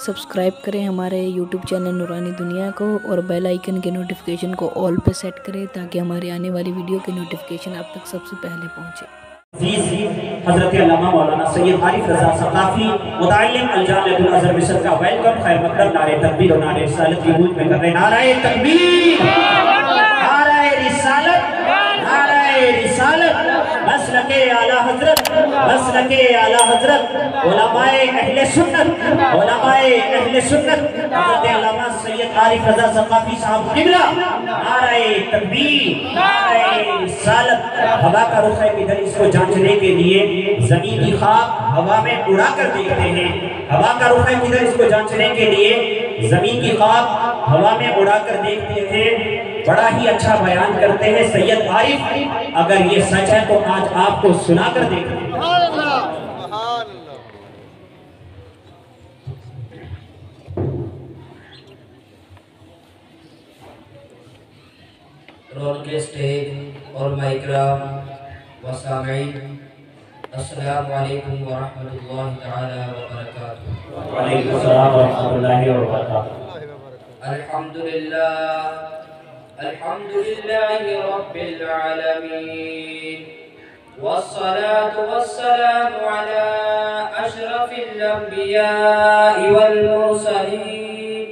Subscribe کریں ہمارے YouTube channel نورانی دنیا کو اور بیل آئیکن کے نوٹیفیکیشن کو آل پہ سیٹ کریں تاکہ ہماری آنے والی ویڈیو کے نوٹیفیکیشن آپ تک سب سے پہلے پہنچے۔ حضرت علامہ مولانا سید عارف رضا ثقافی متعلم الجامعۃ الازہر مصر کا ویلکم، خیر مقدم، نعرہ تکبیر اور نعرہ رسالت کی گونج میں کر رہے ہیں۔ نعرہ تکبیر، نعرہ رسالت، نعرہ رسالت، مسلک اعلیٰ حضرت، مسلک اعلیٰ حضرت، علماء اہل سنت، علماء اہل سنت، حضرت علامہ سید عارف رضا ثقافی صاحب قبلہ، نعرہ تکبیر، نعرہ رسالت۔ ہوا کا رخ ہے کدھر، اس کو جانچنے کے لیے زمین کی خاک ہوا میں اڑا کر دیکھتے ہیں۔ ہوا کا رخ ہے کدھر، اس کو جانچنے کے لیے زمین کی خاک ہوا میں اڑا کر دیکھتے ہیں۔ بڑا ہی اچھا بیان کرتے ہیں سید عارف، اگر یہ سچ ہے تو آج آپ کو سنا کر دیکھتے ہیں۔ رول کے سٹیج اور مائکرام و سامعین، السلام علیکم ورحمۃ اللہ تعالی وبرکاتہ۔ وعلیکم السلام ورحمۃ اللہ وبرکاتہ۔ الحمد للہ رب العالمین، والصلاة والسلام على اشرف الانبیاء والمرسلین،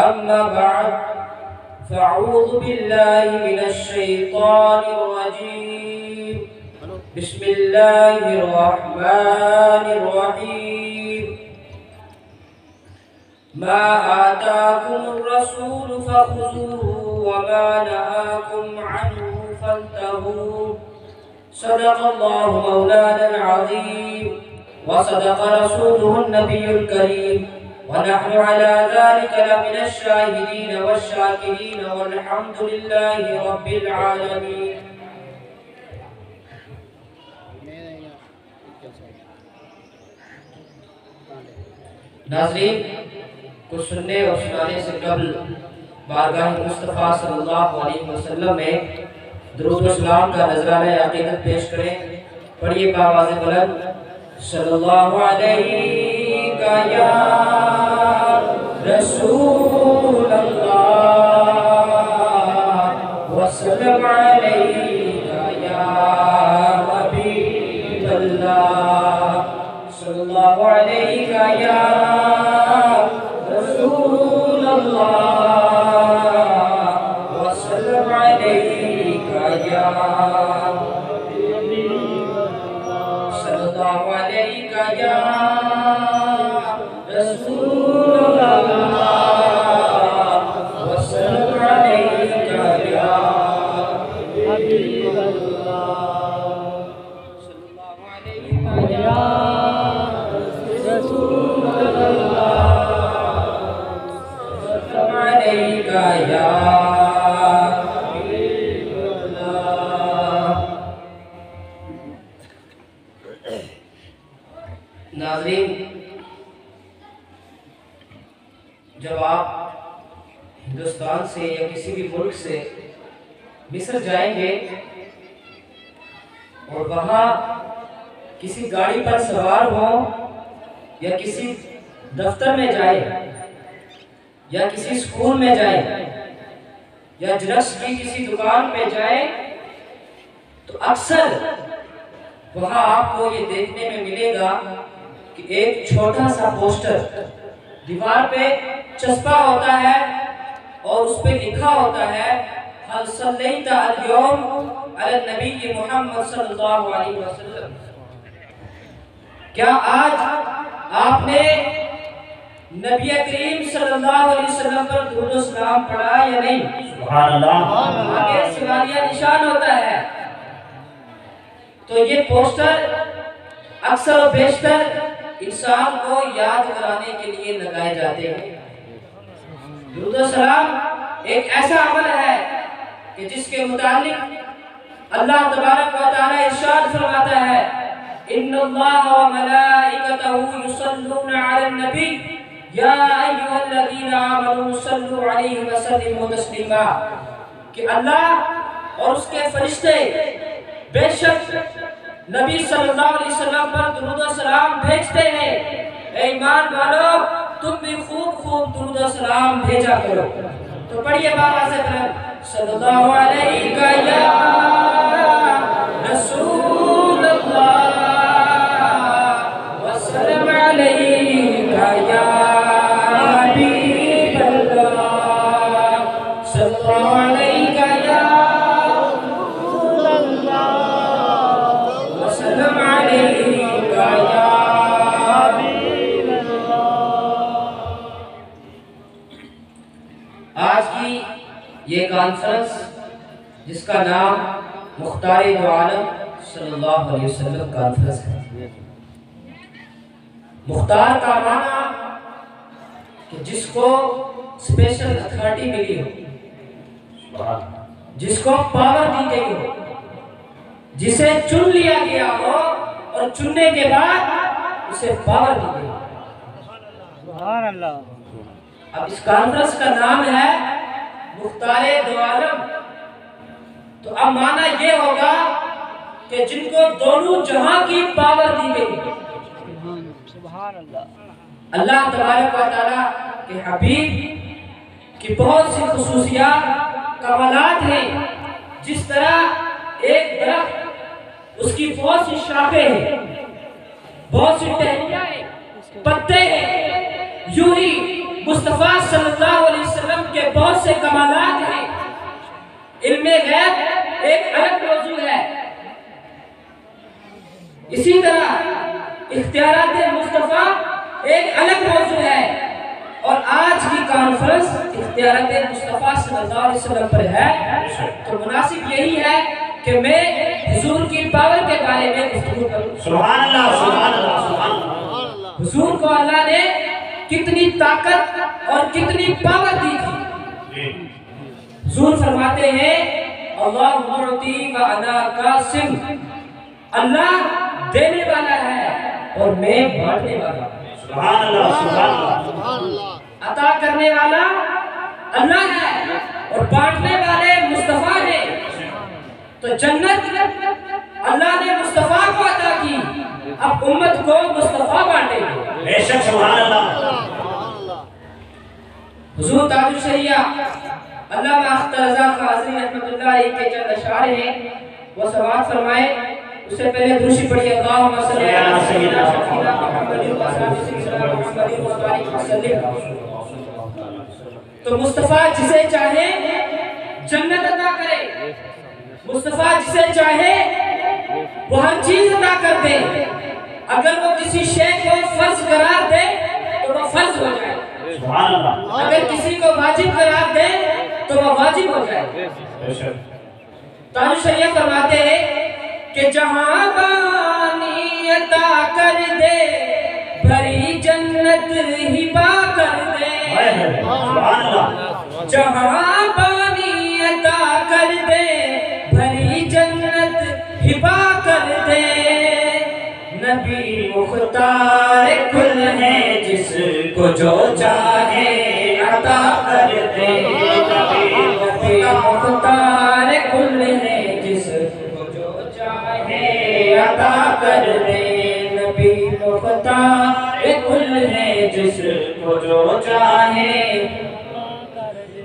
اما بعد فاعوذ باللہ من الشیطان الرجیم، بسم اللہ الرحمن الرحیم۔ ما آتاكم الرسول فخذوه وما نهاكم عنه فانتهوا، صدق الله مولانا العظيم وصدق رسوله النبي الكريم، ونحن على ذلك لمن الشاهدين والشاكرين والحمد لله رب العالمين۔ ناظرین، کچھ سننے اور سنانے سے قبل بارگاہ مصطفیٰ صلی اللہ علیہ وسلم میں درود و سلام کا نذرانہ عقیدت پیش کریں۔ پڑھیے بآواز بلند، صلی اللہ علیہ یا رسول اللہ، وسلم علیہ یا حبیب اللہ، صلی اللہ علیہ یا رسول اللہ، وسلم علیہ یا صلی اللہ علیہ یا رسول اللہ، وسلم علیہ یا حبیب اللہ، صلی اللہ علیہ یا رسول اللہ، وسلم علیہ یا حبیب اللہ۔ ناظرین، جب آپ ہندوستان سے یا کسی بھی ملک سے مصر جائیں گے اور وہاں کسی گاڑی پر سوار ہوں یا کسی دفتر میں جائیں یا کسی اسکول میں جائیں یا جرس کی کسی دکان پہ جائیں تو اکثر وہاں آپ کو یہ دیکھنے میں ملے گا کہ ایک چھوٹا سا پوسٹر دیوار پہ چسپا ہوتا ہے اور اس پہ لکھا ہوتا ہے حل صلیت اليوم علی النبی محمد صلی اللہ علیہ وسلم، کیا آج آپ نے نبی کریم صلی اللہ علیہ وسلم پر درود و سلام پڑھا یا نہیں؟ سبحان اللہ۔ آگے سوالیہ نشان ہوتا ہے۔ تو یہ پوسٹر اکثر و بیشتر انسان کو یاد کرانے کے لیے لگائے جاتے ہیں۔ درود و سلام ایک ایسا عمل ہے کہ جس کے متعلق اللہ تبارک و تعالی ارشاد فرماتا ہے، ان اللہ و ملائکتہ یصلون علی النبی یا ایھا الذین آمنوا صلوا علیہ وسلموا تسلیما، کہ اللہ اور اس کے فرشتے بے شک نبی صلی اللہ علیہ وسلم پر درود و سلام بھیجتے ہیں۔ اے ایمان والو، تم بھی خوب خوب درود و سلام بھیجا کرو. تو پڑھیے بابا سے بلند صلی اللہ علیہ یا رسول اللہ وسلم علیہ یا حبیب اللہ صلی اللہ علیہ یا رسول اللہ وسلم علیہ یا حبیب اللہ. آج کی یہ کانفرنس جس کا نام مختار دو عالم صلی اللہ علیہ وسلم کانفرنس ہے. مختار کا معنی کہ جس کو اسپیشل اتھارٹی ملی ہو، جس کو پاور دی گئی ہو، جسے چن لیا گیا ہو اور چننے کے بعد اسے پاور دی گئی. سبحان اللہ. اب اس کانفرنس کا نام ہے مختار دو عالم. تو اب معنی یہ ہوگا کہ جن کو دونوں جہاں کی پاور دی گئی. سبحان اللہ. اللہ تبارک و تعالیٰ کے حبیب کی بہت سی خصوصیات کمالات ہیں. جس طرح ایک درخت اس کی بہت سی شاخیں ہیں، بہت سی ٹہنیاں ہیں، پتے ہیں، یوں ہی مصطفیٰ صلی اللہ علیہ وسلم کے بہت سے کمالات ہیں. علم غیب ایک الگ موضوع ہے. اسی طرح اختیارات مصطفیٰ ایک الگ موضوع ہے. اور آج کی کانفرنس اختیارات مصطفیٰ صلی اللہ علیہ وسلم پر ہے. تو مناسب یہی ہے کہ میں حضور کی پاور کے بارے میں گفتگو کروں. سبحان اللہ سبحان اللہ سبحان اللہ. حضور کو اللہ نے کتنی طاقت اور کتنی پاور دی تھی. حضور فرماتے ہیں اللہ معطی و انا قاسم. اللہ دینے والا ہے اور میں بانٹنے والا. سبحان اللہ سبحان اللہ. عطا کرنے والا اللہ ہے اور بانٹنے والے مصطفیٰ نے. تو جنت اللہ نے مصطفیٰ کو عطا کی، اب امت کو مصطفیٰ بانٹے گے. بے شک سبحان اللہ. حضور تاج الشریعہ علامہ اختر رضا قاضی رحمۃ اللہ علیہ کے چند اشعار ہیں، وہ سماعت فرمائے. اس سے پہلے درود پڑھیے اللہم صلی علی سیدنا محمد و علی سیدنا محمد و بارک وسلم. تو مصطفیٰ جسے چاہے جنت عطا کرے، مصطفیٰ جسے چاہے وہ ہر چیز عطا کر دے. اگر وہ کسی شے کو فرض قرار دے تو وہ فرض ہو جائے، سبحان اللہ. اگر کسی کو واجب قرار دے تو وہ واجب ہو جائے. تاج الشریعہ فرماتے ہیں کہ جہاں بانی عطا کر دے بھری جنت ہبا کر دے. سبحان اللہ. جہاں بانی عطا کر دے بھری جنت ہبا کر دے. نبی مختار کل ہے جس کو جو چاہے عطا کر دے. نبی مختار کل ہے جس کو جو چاہے عطا کر دے. نبی مختار کل ہے جس کو جو چاہے.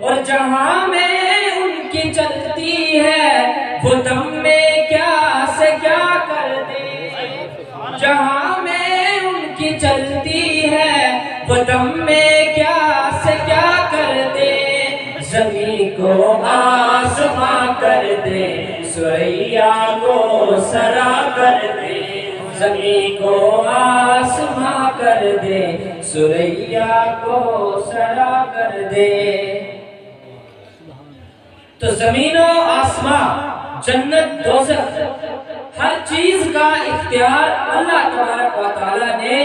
اور جہاں میں ان کی چلتی ہے وہ دم میں کیا سے کیا کر دے. جہاں میں ان کی چلتی ہے وہ دم میں کیا سے کیا کر دے. زمین کو آسماں کر دے، ثریا کو سرا کر دے. زمین کو آسماں کر دے، ثریا کو سرا کر دے. تو زمین و آسمان، جنت دوزخ، ہر چیز کا اختیار اللہ تبارک و تعالیٰ نے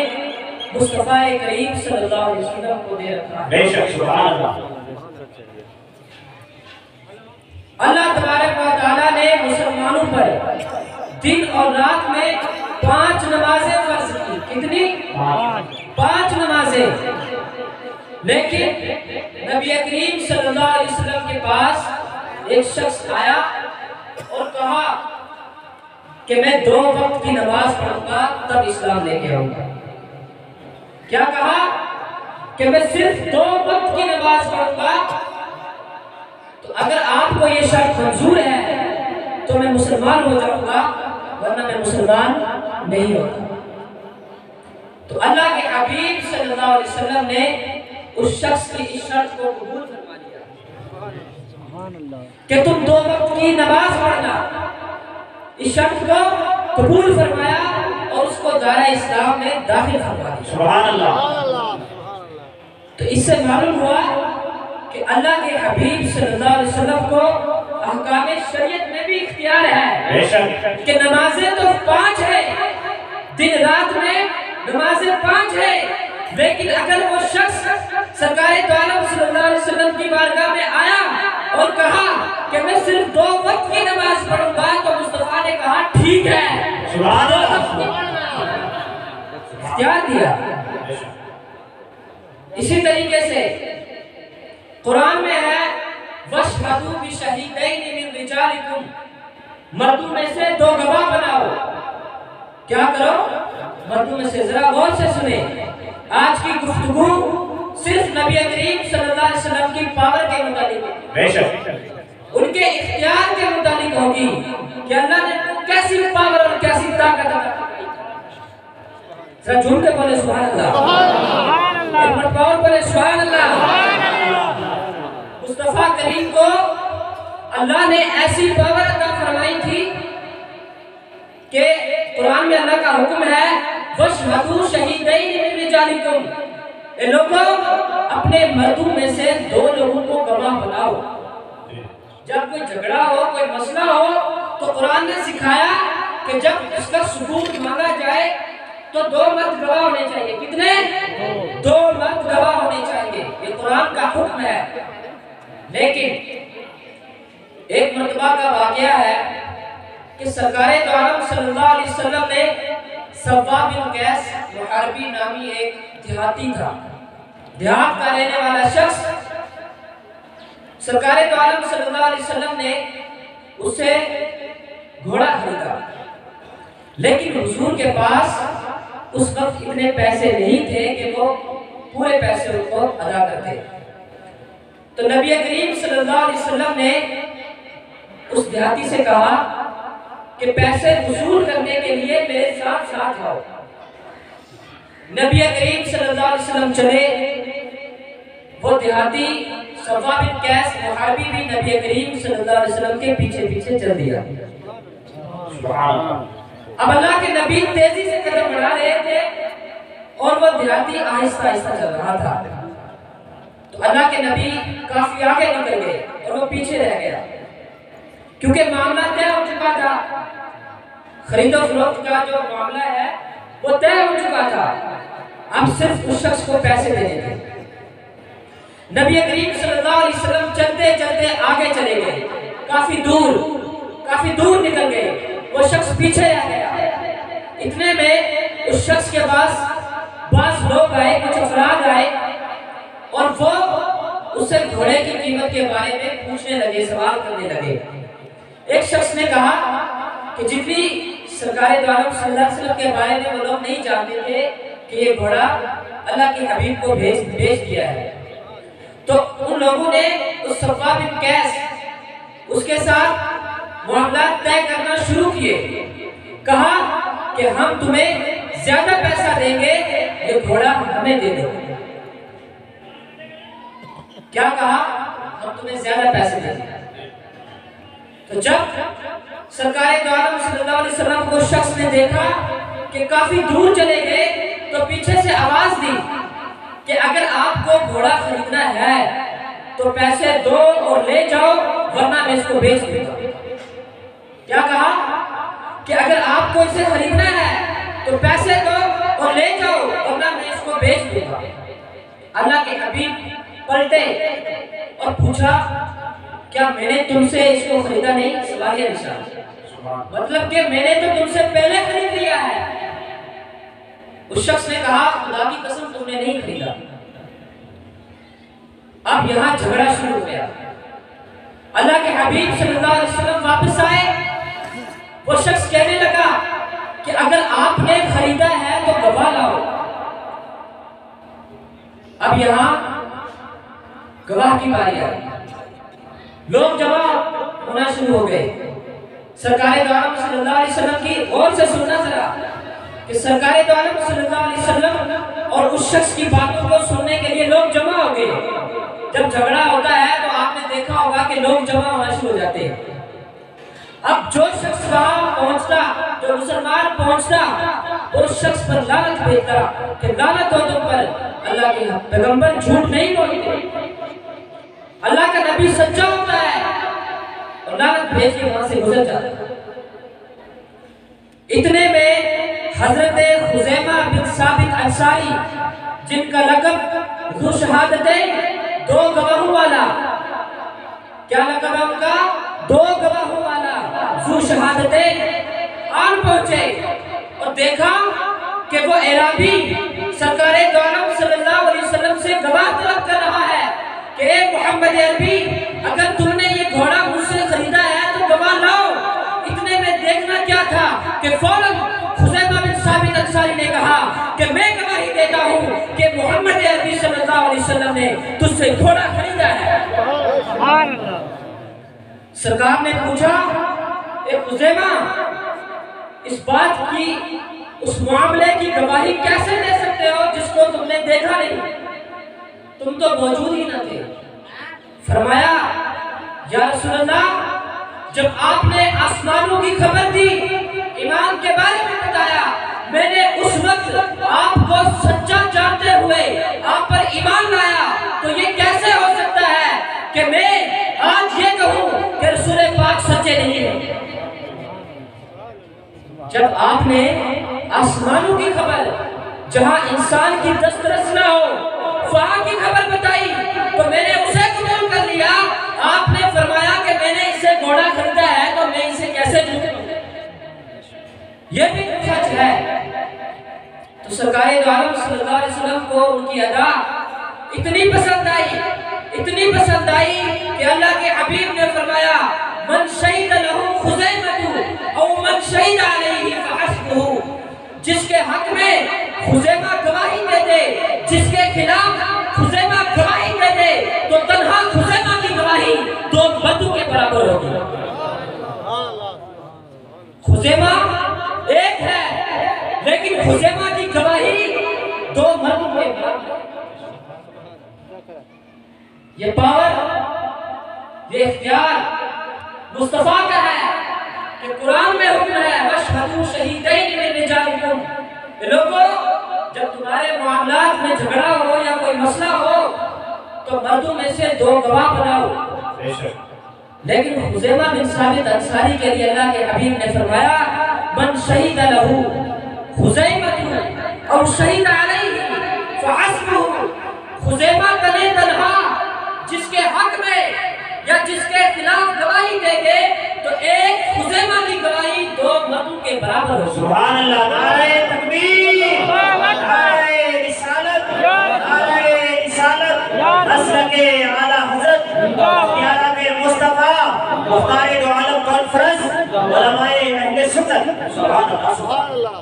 مصطفیٰ کریم صلی اللہ علیہ وسلم کو دے رکھا ہے. بے شک سبحان اللہ. اللہ تبارک و تعالیٰ نے مسلمانوں پر دن اور رات میں 5 نمازیں فرض کی. کتنی؟ 5 نمازیں. لیکن نبی کریم صلی اللہ علیہ وسلم کے پاس ایک شخص آیا اور کہا کہ میں 2 وقت کی نماز پڑھوں گا تب اسلام لے کے آؤں گا. کیا کہا کہ میں صرف 2 وقت کی نماز پڑھوں گا، تو اگر آپ کو یہ شرط منظور ہے تو میں مسلمان ہو جاؤں گا، ورنہ میں مسلمان نہیں ہوتا۔ تو اللہ کے حبیب صلی اللہ علیہ وسلم نے اس شخص کی اس شرط کو قبول فرما لیا کہ تم 2 وقت کی نماز پڑھنا، اس شرط کو قبول فرمایا اور اس کو دائرہ اسلام میں داخل فرما دیا۔ سبحان اللہ۔ تو اس سے معلوم ہوا کہ اللہ کے حبیب صلی اللہ علیہ وسلم کو احکام شریعت میں بھی اختیار ہے کہ نمازیں تو 5 ہیں، دن رات میں نمازیں 5 ہیں، لیکن اگر وہ شخص سرکار دو عالم صلی اللہ علیہ وسلم کی بارگاہ میں آیا اور کہا کہ میں صرف 2 وقت کی نماز پڑھوں گا، تو مصطفیٰ نے کہا ٹھیک ہے، سبحان اللہ، اختیار دیا۔ اسی طریقے سے قرآن میں ہے وَاشْهَدُوا بِشَهِيدَيْنِ مِن رِجَالِكُمْ، مردوں میں سے 2 گواہ بناؤ۔ کیا کرو؟ مردوں میں سے، ذرا غور سے سنیں، آج کی گفتگو صرف نبی کریم صلی اللہ علیہ وسلم کی پاور کے متعلق، ان کے اختیار کے متعلق ہوگی کہ اللہ نے کیسی پاور اور کیسی طاقت عطا کی۔ ذرا جھوم کے بولے سبحان اللہ، ایک مرتبہ اور بولے سبحان اللہ۔ مصطفیٰ کریم کو اللہ نے ایسی پاور عطا فرمائی تھی کہ قرآن میں اللہ کا حکم ہے وَاشْهَدُوا شَهِيدَيْنِ مِن رِجَالِكُمْ، اے لوگوں اپنے مردوں میں سے 2 لوگوں کو گواہ بناؤ۔ جب کوئی جھگڑا ہو، کوئی مسئلہ ہو، تو قرآن نے سکھایا کہ جب اس کا ثبوت مانگا جائے تو 2 مرد گواہ ہونے چاہیے۔ کتنے؟ 2 مرد گواہ ہونے چاہیے، یہ قرآن کا حکم ہے۔ لیکن ایک مرتبہ کا واقعہ ہے کہ سرکار دو عالم صلی اللہ علیہ وسلم نے سوا بن قیس محاربی نامی ایک دیہاتی تھا، دیہات کا رہنے والا شخص، سرکار دو عالم صلی اللہ علیہ وسلم نے اسے گھوڑا خریدا، لیکن حضور کے پاس اس وقت اتنے پیسے نہیں تھے کہ وہ پورے پیسے ان کو ادا کرتے۔ تو نبی کریم صلی اللہ علیہ وسلم نے اس دیہاتی سے کہا کہ پیسے وصول کرنے کے لیے میرے ساتھ آؤ۔ نبی کریم صلی اللہ علیہ وسلم چلے، وہ دیہاتی سوا بن قیس محاربی بھی نبی کریم صلی اللہ علیہ وسلم کے پیچھے چل دیا۔ اب اللہ کے نبی تیزی سے قدم بڑھا رہے تھے اور وہ دیہاتی آہستہ چل رہا تھا، تو اللہ کے نبی کافی آگے نکل گئے اور وہ پیچھے رہ گیا، کیونکہ معاملہ طے ہو چکا تھا، خرید و فروخت کا جو معاملہ ہے وہ طے ہو چکا تھا، اب صرف اس شخص کو پیسے دینے تھے۔ نبی کریم صلی اللہ علیہ وسلم چلتے آگے چلے گئے، کافی دور نکل گئے، وہ شخص پیچھے رہ گیا۔ اتنے میں اس شخص کے پاس بعض لوگ آئے، کچھ افراد آئے، اور وہ اسے گھوڑے کی قیمت کے بارے میں پوچھنے لگے، سوال کرنے لگے۔ ایک شخص نے کہا کہ جتنی سرکار دو عالم صلی اللہ علیہ وسلم کے بارے میں وہ لوگ نہیں جانتے تھے کہ یہ گھوڑا اللہ کے حبیب کو بھیج دیا ہے، تو ان لوگوں نے اس سوا بن قیس اس کے ساتھ معاملات طے کرنا شروع کیے، کہا کہ ہم تمہیں زیادہ پیسہ دیں گے، یہ گھوڑا ہمیں دے دو۔ کیا کہا؟ ہم تمہیں زیادہ پیسے دیں گے۔ تو جب سرکار دو عالم صلی اللہ علیہ وسلم کو شخص نے دیکھا کہ کافی دور چلے گئے، تو پیچھے سے آواز دی کہ اگر آپ کو گھوڑا خریدنا ہے تو پیسے دو اور لے جاؤ، ورنہ میں اس کو بیچ دوں گا۔ کیا کہا؟ کہ اگر آپ کو اسے خریدنا ہے تو پیسے دو اور لے جاؤ، ورنہ میں اس کو بیچ دوں گا۔ اللہ کے حبیب پلٹے اور پوچھا کیا میں نے تم سے اس کو خریدا نہیں؟ سوالیہ نشان، مطلب کہ میں نے تو تم سے پہلے خرید لیا ہے۔ اس شخص نے کہا خدا کی قسم تم نے نہیں خریدا۔ اب یہاں جھگڑا شروع ہو گیا۔ اللہ کے حبیب صلی اللہ علیہ وسلم واپس آئے، وہ شخص کہنے لگا کہ اگر آپ نے خریدا ہے تو گواہ لاؤ۔ اب یہاں گواہ کی باری آئی، لوگ جمع ہونا شروع ہو گئے۔ سرکار دو عالم صلی اللہ علیہ وسلم کی غور سے سننا ذرا کہ سرکار دو عالم صلی اللہ علیہ وسلم اور اس شخص کی باتوں کو سننے کے لیے لوگ جمع ہو گئے۔ جب جھگڑا ہوتا ہے تو آپ نے دیکھا ہوگا کہ لوگ جمع ہونا شروع ہو جاتے ہیں۔ اب جو شخص وہاں پہنچتا، جو مسلمان پہنچتا، اس شخص پر لعنت بھیجتا کہ لعنت ہو تم پر، اللہ کے پیغمبر جھوٹ نہیں بولتے، اللہ کا نبی سچا ہوتا ہے، اور لعنت بھیج کے وہاں سے گزر جاتا۔ اتنے میں حضرت خزیمہ بن ثابت انصاری، جن کا لقب ذو شہادتین، دو گواہوں والا، کیا لقب ہے ان کا؟ دو گواہوں والا، ذو شہادتین، آن پہنچے اور دیکھا کہ وہ اعرابی سرکار دو عالم صلی اللہ علیہ وسلم سے گواہ طلب کر رہا ہے کہ اے محمد عربی، اگر تم نے یہ گھوڑا مجھ سے خریدا ہے تو گواہ لاؤ۔ اتنے میں دیکھنا کیا تھا کہ فوراً خزیمہ بن ثابت انصاری نے کہا کہ میں گواہی دیتا ہوں کہ محمد عربی صلی اللہ علیہ وسلم نے تجھ سے گھوڑا خریدا ہے۔ سرکار نے پوچھا، اے خزیمہ، اس بات کی، اس معاملے کی گواہی کیسے دے سکتے ہو جس کو تم نے دیکھا نہیں؟ تم تو موجود ہی نہ تھے۔ فرمایا، یا رسول اللہ، جب آپ نے آسمانوں کی خبر دی، ایمان کے بارے میں بتایا، میں نے اس وقت آپ کو سچا جانتے ہوئے آپ پر ایمان لایا، تو یہ کیسے ہو سکتا ہے کہ میں آج یہ کہوں کہ رسول پاک سچے نہیں ہیں؟ جب آپ نے آسمانوں کی خبر، جہاں انسان کی دسترس نہ ہو، وہاں کی خبر بتائی تو میں نے اسے قبول کر لیا۔ آپ نے فرمایا کہ میں نے اسے گھوڑا خریدا ہے تو میں اسے کیسے جھوٹ کہوں؟ یہ بھی سچ ہے۔ تو سرکار دو عالم صلی اللہ علیہ وسلم کو ان کی ادا اتنی پسند آئی کہ اللہ کے حبیب نے فرمایا، من شہید لہو خزیمہ او من شہید علیہ فحسبہ، جس کے حق میں خزیمہ گواہی دے دے، جس کے خلاف خزیمہ گواہی دے دے، تو تنہا خزیمہ کی گواہی دو مردوں کے برابر ہوگی۔ خزیمہ ایک ہے لیکن خزیمہ کی گواہی دو مردوں کے برابر۔ یہ پاور، یہ اختیار مصطفیٰ کا ہے کہ قرآن میں حکم ہے، وَاشْهَدُوا شَهِيدَيْنِ مِن رِجَالِكُمْ۔ لوگوں، جب تمہارے معاملات میں جھگڑا ہو یا کوئی مسئلہ ہو تو مردوں میں سے دو گواہ بناؤ۔ لیکن خزیمہ بن ثابت انصاری کے لیے اللہ کے حبیب نے فرمایا، من شہید لہو خزیمہ او شہید علیہ فحسبہ، خزیمہ تنے تنہا جس کے حق میں یا جس کے خلاف گواہی دے گے تو ایک خزیمہ کی گواہی دو مردوں کے برابر ہو۔ سبحان اللہ، نعرہ تکبیر، نعرہ رسالت، نعرہ رسالت، مسلک اعلیٰ حضرت پیارا کے مصطفیٰ مختار دو عالم کانفرنس علماء اہل سنت۔ سبحان اللہ،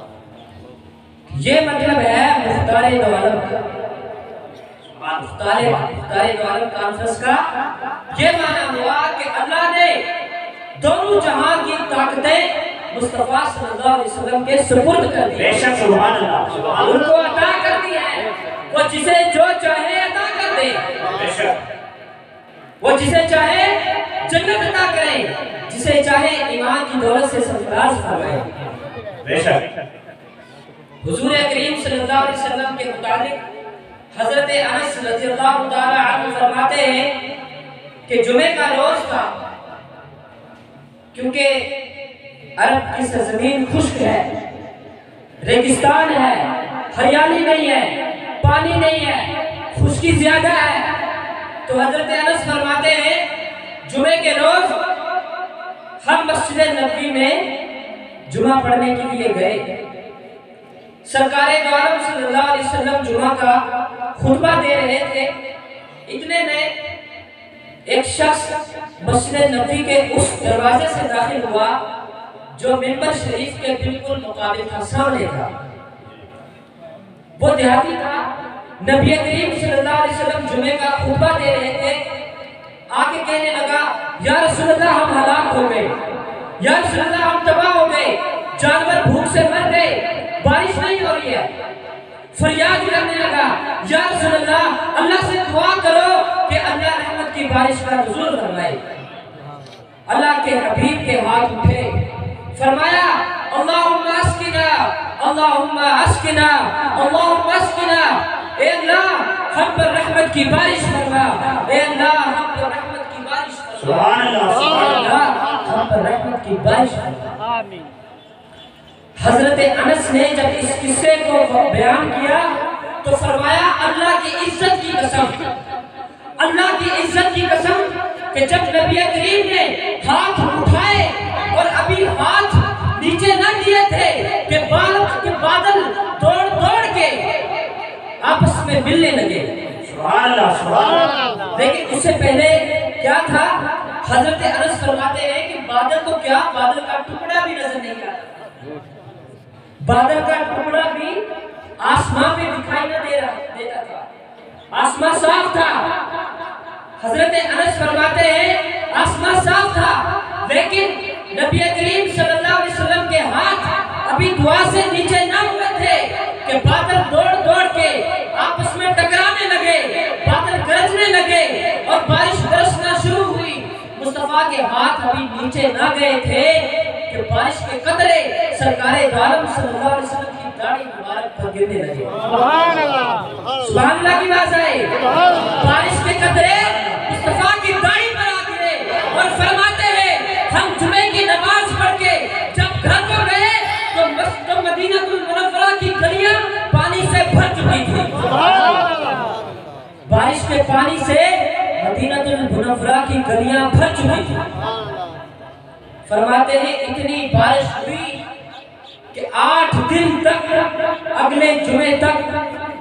یہ مطلب ہے مختار دو عالم کا، مختار دو عالم کانفرنس کا یہ معنی ہوا کہ اللہ نے دونوں جہاں کی طاقتیں مصطفیٰ صلی اللہ علیہ وسلم کے سپرد کر دی، بے شک سبحان اللہ، ان کو عطا کر دی ہے۔ وہ جسے جو چاہے عطا کر دے، بے شک وہ جسے چاہے جنت عطا کرے، جسے چاہے ایمان کی دولت سے سرفراز فرمائے۔ بے شک حضور کریم صلی اللہ علیہ وسلم کے متعلق حضرت انس رضی اللہ تعالی عنہ فرماتے ہیں کہ جمعہ کا روز تھا، کیونکہ عرب کی سرزمین خشک ہے، ریگستان ہے، ہریالی نہیں ہے، پانی نہیں ہے، خشکی زیادہ ہے۔ تو حضرت انس فرماتے ہیں جمعہ کے روز ہم مسجد نبوی میں جمعہ پڑھنے کے لیے گئے۔ سرکار دو عالم صلی اللہ علیہ وسلم جمعہ کا خطبہ دے رہے تھے، اتنے میں ایک شخص مسجد نبوی کے اس دروازے سے داخل ہوا جو منبر شریف کے بالکل مقابل تھا، سامنے تھا۔ وہ دیہاتی تھا، نبی کریم صلی اللہ علیہ وسلم جمعے کا خطبہ دے رہے تھے، آگے کہنے لگا یا رسول اللہ ہم ہلاک ہو گئے، یا رسول اللہ ہم تباہ ہو گئے، جانور بھوک سے مر گئے، بارش نہیں ہو رہی ہے۔ فریاد کرنے لگا یا رسول اللہ سے دعا کرو کہ اللہ رحمت کی بارش کا نزول فرمائے۔ اللہ کے حبیب کے ہاتھ اٹھے، فرمایا اللہم اسقنا، اللہم اسقنا، اللہم اسقنا، اے اللہ ہم پر رحمت کی بارش فرما، اے اللہ ہم پر رحمت کی بارش فرما، سبحان اللہ، سبحان اللہ، ہم پر رحمت کی بارش فرما۔ حضرت انس نے جب اس قصے کو بیان کیا تو فرمایا اللہ کی عزت کی قسم، اللہ کی عزت کی قسم کہ جب نبی کریم نے ہاتھ اٹھائے اور ابھی ہاتھ نیچے نہ کیے تھے کہ بادل دوڑ دوڑ کے آپس میں ملنے لگے، سبحان اللہ، سبحان اللہ۔ لیکن اس سے پہلے کیا تھا؟ حضرت انس فرماتے ہیں کہ بادل تو کیا، بادل کا ٹکڑا بھی نظر نہیں آتا، بادل کا ٹکڑا بھی آسمان میں دکھائی نہ دیتا تھا، آسمان صاف تھا۔ حضرت انس فرماتے ہیں آسمان صاف تھا، لیکن نبی کریم صلی اللہ علیہ وسلم کے ہاتھ ابھی دعا سے نیچے نہ ہوئے تھے کہ بادل دوڑ دوڑ کے آپس میں ٹکرانے لگے، بادل گرجنے لگے اور بارش برسنا شروع ہوئی۔ مصطفیٰ کے ہاتھ ابھی نیچے نہ گئے تھے کہ بارش کے قطرے سرکار عالم صلی اللہ علیہ وسلم کی داڑھی مبارک پر گرنے لگے۔ سبحان اللہ، سبحان اللہ کی بات ہے، بارش کے قطرے مصطفیٰ کی داڑھی پر آ گرے اور فرماتے ہیں ہم جمعے کی نماز پڑھ کے جب گھر کو گئے تو مدینہ المنورہ کی گلیاں پانی سے بھر چکی تھی، بارش کے پانی سے مدینہ المنورہ کی گلیاں بھر چکی تھی۔ فرماتے ہیں اتنی بارش ہوئی کہ 8 دن تک اگلے جمعے تک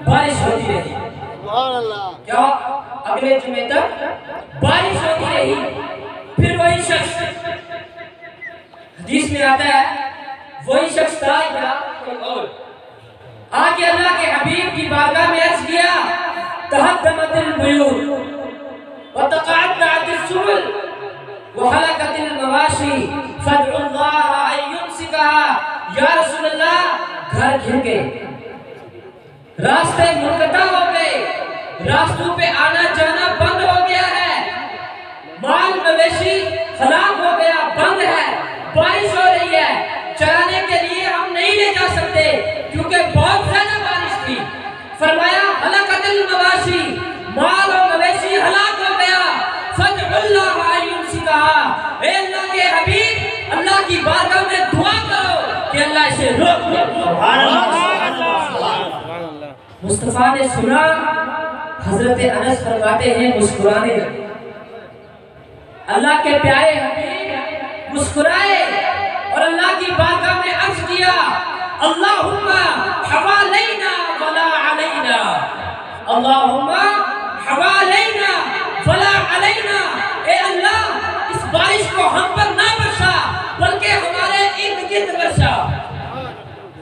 بارش ہوتی رہی۔ کیا اگلے جمعے تک بارش ہوتی رہی؟ پھر وہی شخص، حدیث میں آتا ہے وہی شخص تھا یا کوئی اور، آگے اللہ کے حبیب کی بارگاہ میں عرض کیا تہدمت البیوت وتقعدت السبل وحلقت المواشی فادعوا اللہ ان یمسکها، یا رسول اللہ گھر گھر گئے، راستے منقطع ہو گئے، راستوں پہ آنا جانا بند ہو گیا ہے، مال مویشی ہلاک ہو گیا، بند ہے، بارش ہو رہی ہے، چرانے کے لیے ہم نہیں لے جا سکتے کیونکہ بہت زیادہ بارش تھی۔ فرمایا حلقت المواشی، مال و مویشی ہلاک ہو گیا، فادعوا اللہ ان یمسکها، اے اللہ کے حبیب اللہ کی بارگاہ میں دعا کرو کہ اللہ اسے روک دے۔ سبحان اللہ، سبحان اللہ۔ مصطفیٰ نے سنا، حضرت انس فرماتے ہیں مسکرانے لگے، اللہ کے پیارے حبیب مسکرائے اور اللہ کی بارگاہ میں عرض کیا اللہم حوالینا ولا علینا، اللہم حوالینا ولا علینا، اے اللہ اس بارش کو ہم پر نہ برسا بلکہ ہمارے ارد گرد برسا۔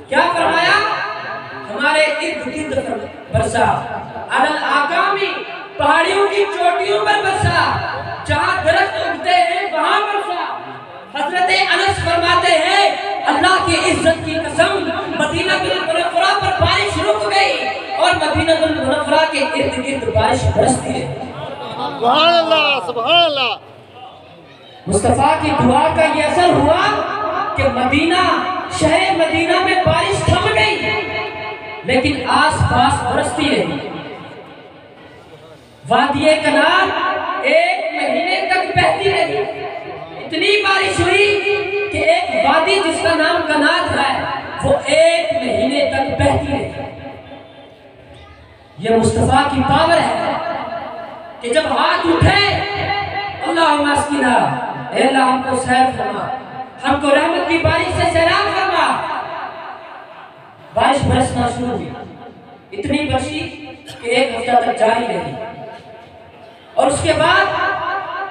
کیا فرمایا؟ ہمارے ارد گرد برسا، علی الاکامی، پہاڑیوں کی چوٹیوں پر برسا، جہاں درخت اگتے ہیں وہاں برسا۔ حضرت انس فرماتے ہیں اللہ کی عزت کی قسم مدینہ المنورہ پر بارش رک گئی اور مدینہ المنورہ کے ارد گرد بارش برستی ہے۔ سبحان اللہ، سبحان اللہ۔ مصطفیٰ کی دعا کا یہ اثر ہوا کہ مدینہ، شہر مدینہ میں بارش تھم گئی لیکن آس پاس برستی رہی۔ وادی کنار 1 مہینے تک بہتی رہی، اتنی بارش ہوئی کہ ایک وادی جس کا نام کنار ہے وہ 1 مہینے تک بہتی رہی۔ یہ مصطفیٰ کی پاور ہے کہ جب ہاتھ اٹھے اللہم اسقنا، اے اللہ ہم کو سیر فرما، ہم کو رحمت کی بارش سے سیراب فرما، بارش برسنا شروع ہوئی، اتنی برسی کہ 1 ہفتہ تک جاری رہی، اور اس کے بعد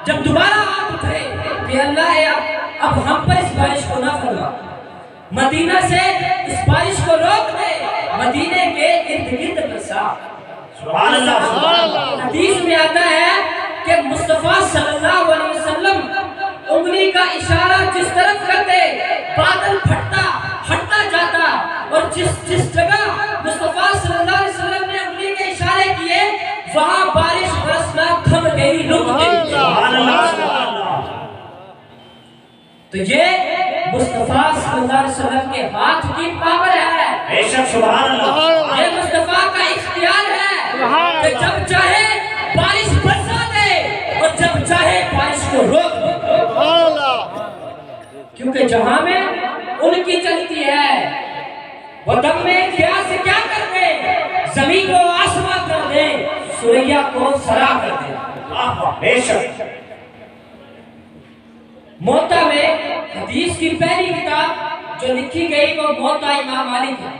جب دوبارہ ہاتھ اٹھے کہ اللہ اب ہم پر اس بارش کو نہ فرما، مدینہ سے اس بارش کو روک دے، مدینے کے ارد گرد برسا۔ سبحان اللہ۔ حدیث میں آتا ہے کہ مصطفیٰ صلی اللہ علیہ وسلم انگلی کا اشارہ جس طرف کرتے بادل ہٹتا جاتا، اور جس جگہ مصطفیٰ صلی اللہ علیہ وسلم نے انگلی کے اشارے کیے وہاں بارش برسنا تھم گئی، رک گئی۔ سبحان اللہ سبحان اللہ۔ تو یہ مصطفیٰ صلی اللہ علیہ وسلم کے ہاتھ کی پاور ہے، بے شک سبحان اللہ۔ یہ مصطفیٰ کا اختیار ہے کہ جب چاہے بارش برسا دے اور جب چاہے بارش کو روک دے، کیونکہ جہاں میں ان کی چلتی ہے وہ دم میں کیا سے کیا کر دے، زمین کو آسمان کر دے، سوریا کو سرا کر دے۔ بے شک۔ موتا میں حدیث کی پہلی کتاب جو لکھی گئی وہ موتا امام مالک ہے،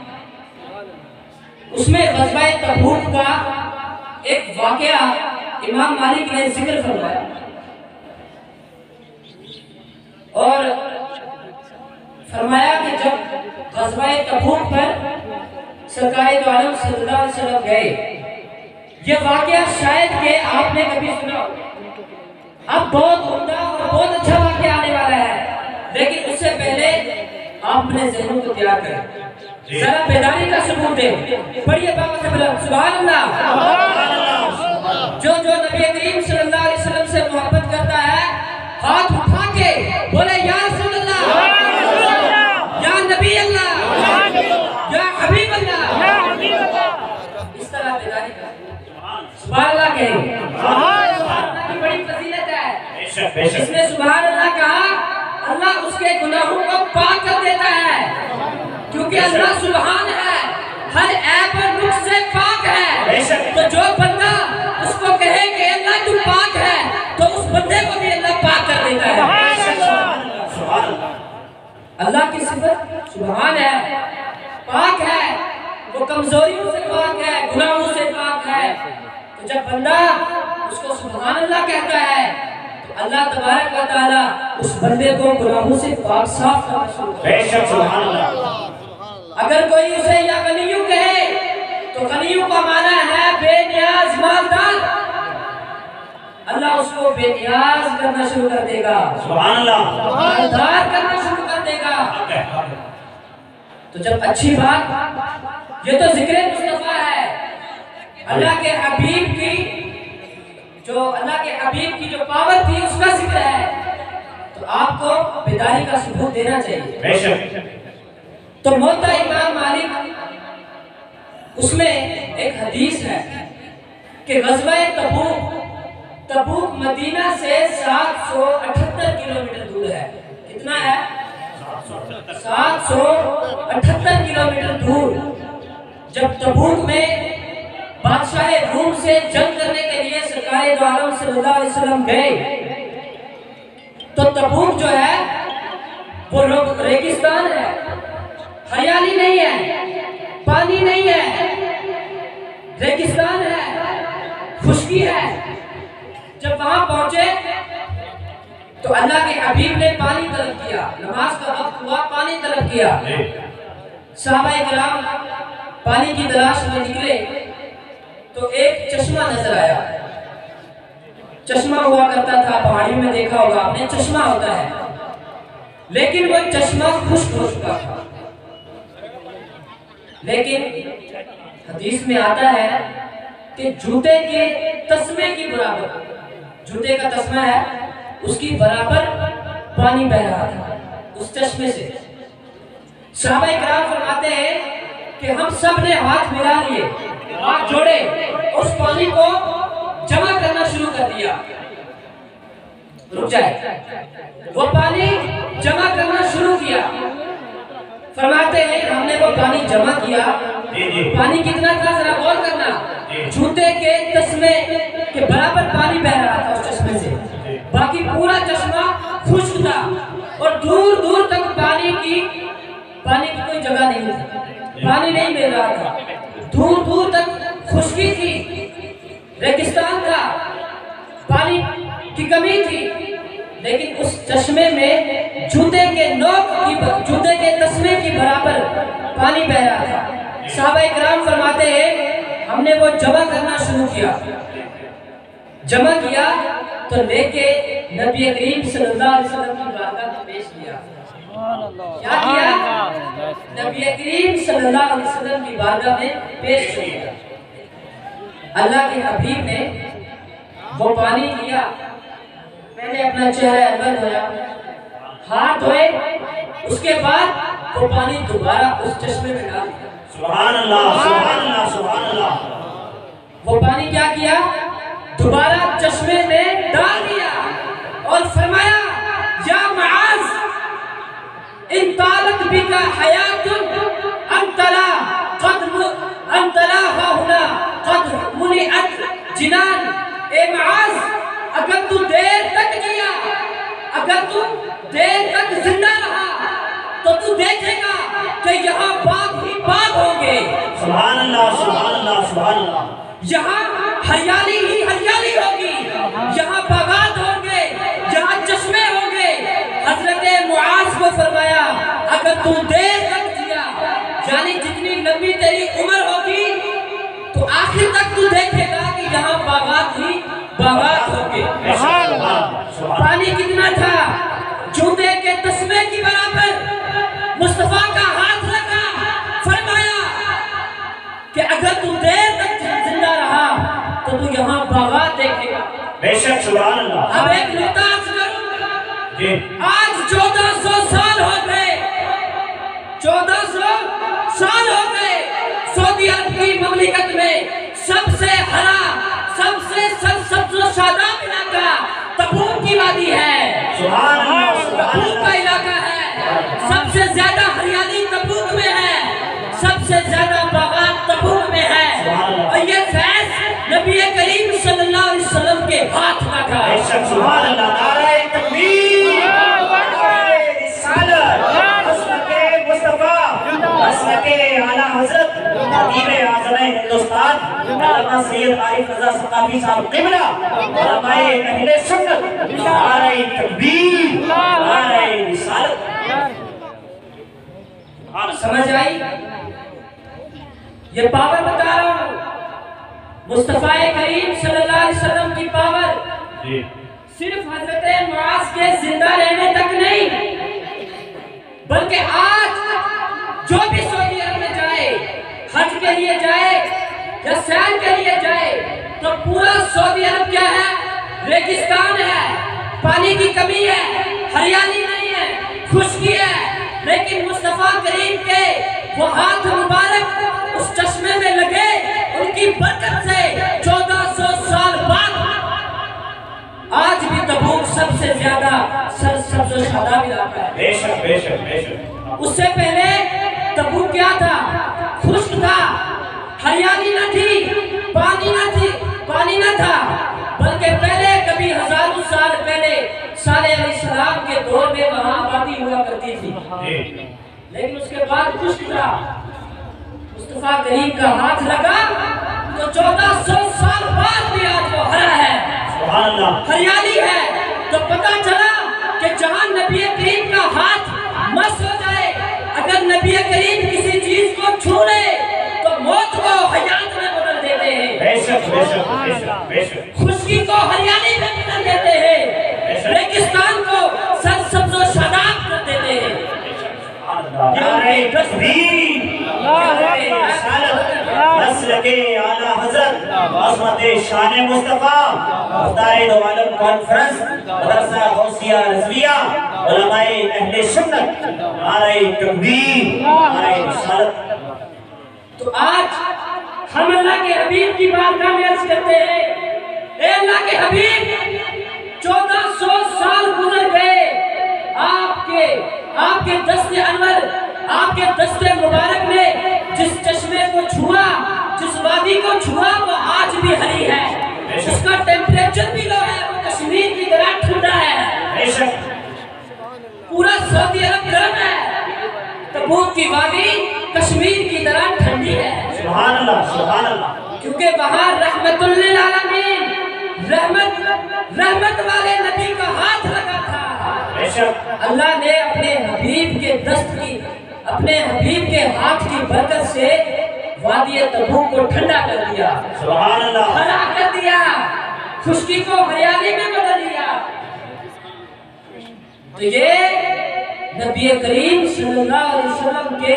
اس میں غزوہ تبوک کا ایک واقعہ امام مالک نے ذکر فرمایا، اور فرمایا کہ جب غزوہ تبوک پر سرکار دو عالم صلی اللہ علیہ وسلم گئے، یہ واقعہ شاید کہ آپ نے کبھی سنا ہو، اب بہت عمدہ اور بہت اچھا واقعہ آنے والا ہے، لیکن اس سے پہلے آپ اپنے ذہنوں کو تیار کریں، ذرا بیداری کا ثبوت دیں، پڑھیے بابا سے بلند سبحان اللہ۔ جو نبی کریم صلی اللہ علیہ وسلم سے محبت کرتا ہے ہاتھ اٹھا کے بولے یا رسول اللہ، یا نبی اللہ، یا حبیب اللہ، اس طرح بیداری کا سبحان اللہ کہیں، سبحان اللہ کی بڑی فضیلت ہے۔ اس نے سبحان اللہ کہا، اللہ اس کے گناہوں کو پاک کر دیتا ہے، کیونکہ اللہ سبحان ہے، ہر عیب اور نقص سے پاک ہے، تو جو بندہ اس کو کہے کہ اللہ تو پاک ہے تو اس بندے کو بھی اللہ پاک کر دیتا ہے۔ اللہ کی صفت سبحان ہے، پاک ہے، وہ کمزوریوں سے پاک ہے، گناہوں سے پاک ہے، تو جب بندہ اس کو سبحان اللہ کہتا ہے تو اللہ تبارک و تعالیٰ اس بندے کو گناہوں سے پاک صاف کرنا شروع کرتا ہے۔ بے شک سبحان اللہ۔ اگر کوئی اسے یا غنیوں کہے تو غنیوں کا معنی ہے بے نیاز مالدار، اللہ اس کو بے نیاز کرنا شروع کر دے گا، سبحان اللہ۔ مالدار کرنا شروع کر دے گا۔ تو جب اچھی بات، یہ تو ذکر مصطفیٰ ہے، اللہ کے حبیب کی جو پاور تھی اس کا ذکر ہے، تو آپ کو بیداری کا ثبوت دینا چاہیے۔ بے شک۔ تو موتا امام مالک، اس میں ایک حدیث ہے کہ غزوہ تبوک مدینہ سے 778 کلومیٹر دور ہے۔ کتنا ہے؟ 778 کلومیٹر دور۔ جب تبوک میں بادشاہ روم سے جنگ کرنے کے لیے سرکار دو عالم صلی اللہ علیہ وسلم گئے، تو تبوک جو ہے وہ ریگستان ہے، ہریالی نہیں ہے، پانی نہیں ہے، ریگستان ہے، خشکی ہے۔ جب وہاں پہنچے تو اللہ کے حبیب نے پانی طلب کیا، نماز کا وقت ہوا، پانی طلب کیا۔ صحابہ کرام پانی کی تلاش میں نکلے تو ایک چشمہ نظر آیا۔ چشمہ ہوا کرتا تھا، پہاڑیوں میں دیکھا ہوگا آپ نے، چشمہ ہوتا ہے، لیکن وہ چشمہ خشک ہو چکا تھا۔ لیکن حدیث میں آتا ہے کہ جوتے کے تسمے کی برابر، جوتے کا تسمہ ہے اس کی برابر پانی بہ رہا تھا اس چشمے سے۔ صحابہ کرام فرماتے ہیں کہ ہم سب نے ہاتھ ملا لیے، ہاتھ جوڑے، اس پانی کو جمع کرنا شروع کر دیا۔ رک جائے، وہ پانی جمع کرنا شروع کیا۔ فرماتے ہیں ہم نے وہ پانی جمع کیا، پانی کتنا تھا ذرا غور کرنا، جوتے کے تسمے کے برابر پانی بہ رہا تھا اس چشمے سے، باقی پورا چشمہ خشک تھا، اور دور دور تک پانی کی کوئی جگہ نہیں تھی، پانی نہیں مل رہا تھا، دور دور تک خشکی تھی، ریگستان تھا، پانی کی کمی تھی، لیکن اس چشمے میں جوتے کے تسمے کی برابر پانی بہ رہا تھا۔ صحابہ کرام فرماتے ہیں ہم نے وہ جمع کرنا شروع کیا، جمع کیا تو لے کے نبی کریم صلی اللہ علیہ وسلم کی بارگاہ میں پیش کیا۔ کیا کیا؟ نبی کریم صلی اللہ علیہ وسلم کی بارگاہ میں پیش کیا۔ اللہ کے حبیب نے وہ پانی لیا، پہلے اپنا چہرہ انور دھویا، ہاتھ دھوئے، اس کے بعد وہ پانی دوبارہ اس چشمے میں ڈال دیا۔ سبحان اللہ، سبحان اللہ، سبحان اللہ۔ وہ پانی کیا کیا؟ دوبارہ چشمے میں ڈال دیا اور فرمایا یا معاذ ان طالت بکا حیات انتلا ہنا قد منعت جنان۔ اے معاذ اگر تو دیر تک گیا، اگر تو دیر تک زندہ رہا تو تو دیکھے گا کہ یہاں باغ ہی باغ ہوں گے۔ سبحان اللہ، سبحان اللہ، سبحان اللہ۔ یہاں ہریالی ہی ہریالی ہوگی، یہاں باغات ہوں گے، یہاں چشمے ہوں گے۔ حضرت معاذ کو فرمایا اگر تو دیر تک جیا، یعنی جتنی لمبی تیری عمر ہوگی تو آخر تک تو دیکھے گا کہ یہاں باغات ہی باغات ہوں گے۔ پانی کتنا تھا؟ جوتے کے تسمے کی برابر مصطفیٰ کا ہاتھ لگا، فرمایا کہ اگر تو دیر تک زندہ رہا تو تو یہاں باغات دیکھے گا۔ بے شک، سبحان اللہ۔ اب ایک نکتہ عرض کروں، جی آج 1400 سال ہو گئے، 1400 سال ہو گئے سعودی عرب کی مملکت میں سب سے ہرا، سب سے سرسبز و شاداب علاقہ تبوک کی وادی ہے۔ سبحان اللہ، تبوک کا علاقہ ہے، سب سے زیادہ ہریالی تبوک میں ہے، سب سے زیادہ باغات تبوک میں ہے، اور یہ فیض نبی کریم صلی اللہ علیہ وسلم کے ہاتھ لگا۔ بے شک، سبحان اللہ۔ نعرہ تکبیر، نعرہ رسالت، مسلک مصطفیٰ، مسلک اعلیٰ حضرت خطیب اعظم ہندوستان علامہ سید عارف رضا ثقافی صاحب قبلہ، علماء اہل سنت، نعرہ تکبیر، نعرہ رسالت۔ سمجھ آئی؟ یہ پاور بتا رہا ہوں، مصطفیٰ کریم صلی اللہ علیہ وسلم کی پاور صرف حضرت معاذ کے زندہ رہنے تک نہیں، بلکہ آج جو بھی سعودی عرب میں جائے، حج کے لیے جائے یا سیر کے لیے جائے، تو پورا سعودی عرب کیا ہے؟ ریگستان ہے، پانی کی کمی ہے، ہریالی نہیں ہے، خشکی ہے، لیکن مصطفیٰ کریم کے وہ ہاتھ مبارک اس چشمے میں لگے، ان کی برکت سے 1400 سال بعد آج بھی تبوک سب سے زیادہ سرسبز و شاداب علاقہ ہے۔ بے شک، بے شک، بے شک۔ اس سے پہلے تبوک کیا تھا؟ خشک تھا، ہریالی نہ تھی، پانی نہ تھا، بلکہ پہلے کبھی ہزاروں سال پہلے صالح علیہ السلام کے دور میں وہاں آبادی ہوا کرتی تھی، لیکن اس کے بعد خشک تھا۔ مصطفیٰ کریم کا ہاتھ لگا تو 1400 سال بعد بھی آج وہ ہرا ہے، سبحان اللہ، ہریالی ہے۔ تو پتہ چلا کہ جہاں نبی کریم کا ہاتھ مس ہو جائے، اگر نبی کریم کسی چیز کو چھو لے تو موت کو حیات میں بدل دیتے ہیں، بے شک، بے شک، بے شک، بے شک۔ خشکی کو ہریالی میں بدل دیتے ہیں، ریگستان کو سرسبز و شاداب کر دیتے ہیں۔ نعرہ تکبیر، نعرہ رسالت، مسلک اعلیٰ حضرت عظمت شان مصطفیٰ، مختار دو عالم کانفرنس، مدرسہ غوثیہ رضویہ، علماء اہل سنت، نعرہ تکبیر، نعرہ رسالت۔ تو آج ہم اللہ کے حبیب کی بارگاہ میں عرض کرتے ہیں، اے اللہ کے حبیب 1400 سال گزر گئے، آپ کے دست انور، آپ کے دست مبارک نے جس چشمے کو چھوا، جس وادی کو چھوا، وہ آج بھی ہری ہے، اس کا ٹیمپریچر بھی لو ہے، وہ کشمیر کی طرح ٹھنڈا ہے، پورا سعودی عرب گرم ہے، تبوک کی وادی کشمیر کی طرح ٹھنڈی ہے۔ سبحان اللہ، سبحان اللہ۔ کیونکہ وہاں رحمت للعالمین، رحمت والے نبی کا ہاتھ لگا تھا۔ اللہ نے اپنے حبیب کے دست کی، اپنے حبیب کے ہاتھ کی برکت سے وادی تبوک کو ٹھنڈا کر دیا، سبحان اللہ، ہرا کر دیا، خشکی کو ہریالی میں بدل دیا۔ تو یہ نبی کریم صلی اللہ علیہ وسلم کے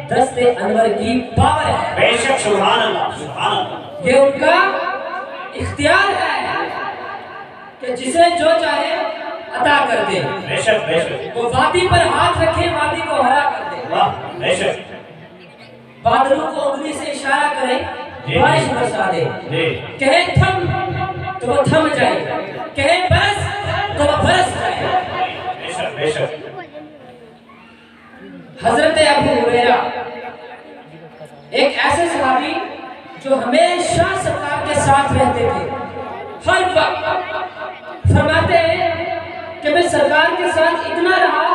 دست انور کی پاور ہے، بے شک، سبحان اللہ، سبحان اللہ، یہ ان کا اختیار ہے کہ جسے جو چاہے عطا کر دے، بے شک، بے شک، وہ وادی پر ہاتھ رکھے وادی کو ہرا کر دے، واہ، بے شک، بادلوں کو انگلی سے اشارہ کرے جی، بارش برسا دے، جی، کہے تھم تو وہ تھم جائے، کہے برس تو وہ برس جائے۔ بے شک، بے شک، حضرت ابو ہریرہ ایک ایسے صحابی جو ہمیشہ سرکار کے ساتھ رہتے تھے، ہر وقت فرماتے ہیں کہ میں سرکار کے ساتھ اتنا رہا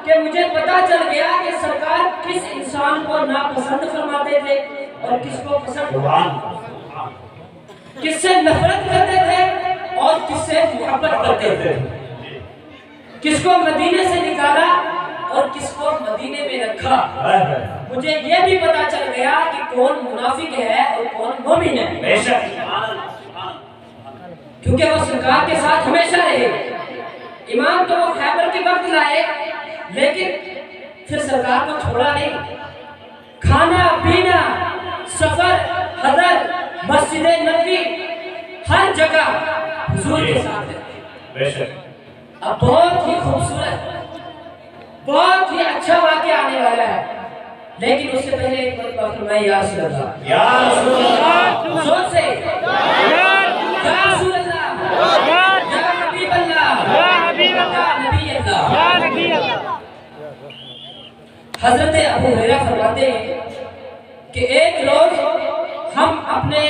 کہ مجھے پتا چل گیا کہ سرکار کس انسان کو ناپسند فرماتے تھے اور کس کو پسند، سبحان، کس سے نفرت کرتے تھے اور کس سے محبت کرتے تھے، کس کو مدینے سے نکالا اور کس کو مدینے میں رکھا۔ مجھے یہ بھی پتا چل گیا کہ کون منافق ہے اور کون مومن ہے، بے شک، کیونکہ وہ سرکار کے ساتھ ہمیشہ رہے۔ ایمان تو وہ خیبر کے وقت لائے لیکن پھر سرکار کو چھوڑا نہیں، کھانا پینا، سفر، حضر، مسجد نبوی، ہر جگہ حضور کے ساتھ رہتے۔ بے شک، اب بہت ہی خوبصورت، بہت ہی اچھا واقعہ آنے والا ہے، لیکن اس سے پہلے ایک مرتبہ فرمائے یا رسول اللہ، یا رسول اللہ، زور سے یا رسول اللہ، یا حبیب اللہ، یا نبی اللہ۔ حضرت ابو ہریرہ فرماتے ہیں کہ ایک روز ہم اپنے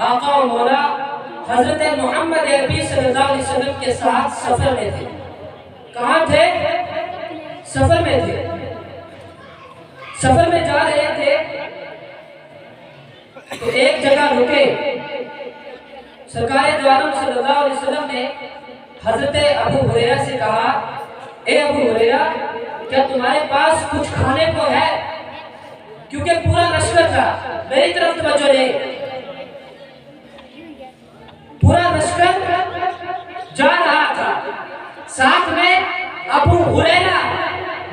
آقا و مولا حضرت محمد عربی صلی اللہ علیہ وسلم کے ساتھ سفر میں تھے۔ کہاں تھے؟ سفر میں تھے، سفر میں جا رہے تھے تو ایک جگہ رکے۔ سرکار دو عالم صلی اللہ علیہ وسلم نے حضرت ابو ہریرہ سے کہا، اے ابو ہریرہ کیا تمہارے پاس کچھ کھانے کو ہے؟ کیونکہ پورا لشکر تھا، میری طرف توجہ دے، پورا لشکر جا رہا تھا، ساتھ میں ابو ہریرہ،